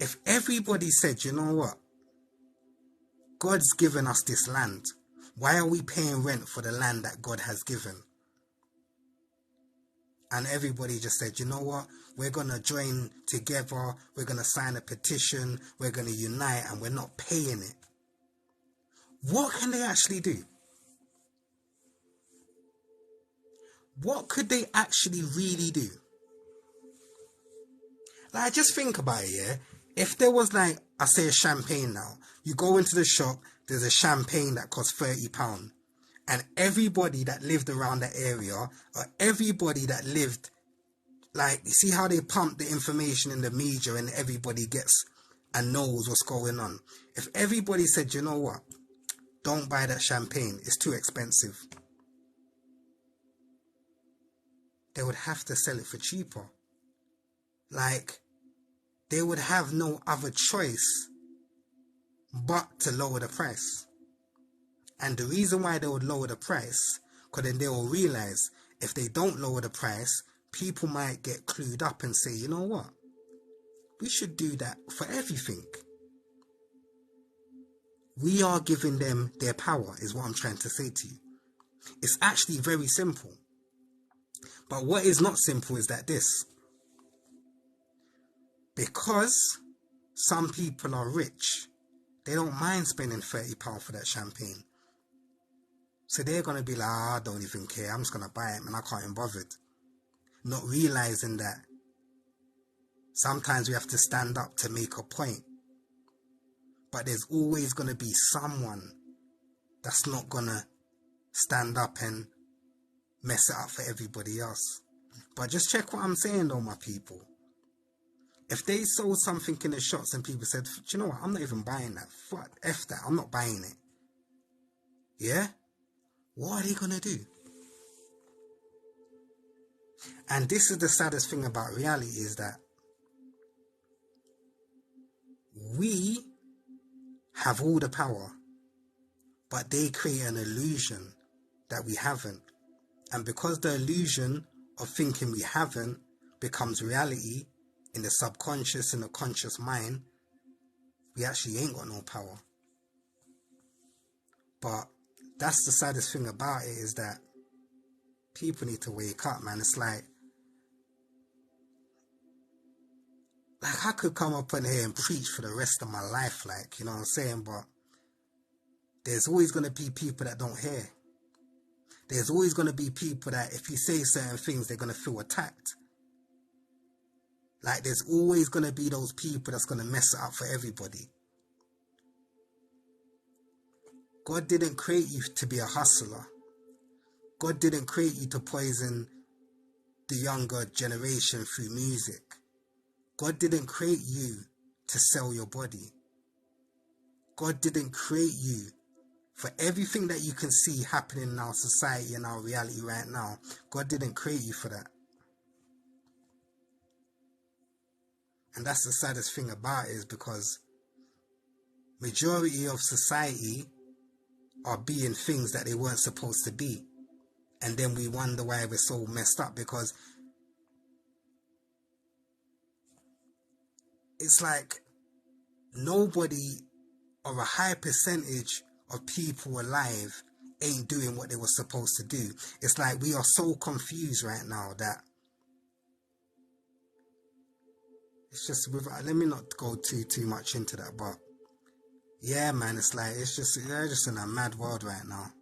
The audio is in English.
If everybody said, you know what, God's given us this land, why are we paying rent for the land that God has given? And everybody just said, you know what, we're going to join together, we're going to sign a petition, we're going to unite, and we're not paying it. What can they actually do? What could they actually really do? Like, just think about it, yeah? If there was, like, I say a champagne now, you go into the shop, there's a champagne that costs £30, and everybody that lived around that area, or everybody that lived, like, you see how they pump the information in the media and everybody gets and knows what's going on. If everybody said, you know what, don't buy that champagne, it's too expensive, they would have to sell it for cheaper. Like, they would have no other choice but to lower the price. And the reason why they would lower the price, because then they will realize if they don't lower the price, people might get clued up and say, you know what, we should do that for everything. We are giving them their power, is what I'm trying to say to you. It's actually very simple. But what is not simple is that this. Because some people are rich, they don't mind spending £30 for that champagne. So they're going to be like, I don't even care, I'm just going to buy it, man, I can't be bothered. Not realizing that sometimes we have to stand up to make a point. But there's always going to be someone that's not going to stand up and mess it up for everybody else. But just check what I'm saying though, my people. If they sold something in the shops and people said, do you know what, I'm not even buying that. Fuck, F that, I'm not buying it. Yeah? What are they going to do? And this is the saddest thing about reality, is that we have all the power, but they create an illusion that we haven't. And because the illusion of thinking we haven't becomes reality in the subconscious and the conscious mind, we actually ain't got no power. But that's the saddest thing about it, is that people need to wake up, man. It's like I could come up in here and preach for the rest of my life, like, you know what I'm saying? But there's always going to be people that don't hear. There's always going to be people that if you say certain things, they're going to feel attacked. Like, there's always going to be those people that's going to mess it up for everybody. God didn't create you to be a hustler. God didn't create you to poison the younger generation through music. God didn't create you to sell your body. God didn't create you for everything that you can see happening in our society and our reality right now. God didn't create you for that. And that's the saddest thing about it, is because majority of society are being things that they weren't supposed to be. And then we wonder why we're so messed up, because it's like nobody, or a high percentage of people alive, ain't doing what they were supposed to do. It's like we are so confused right now that it's just, let me not go too much into that, but yeah, man, it's like, they're just in a mad world right now.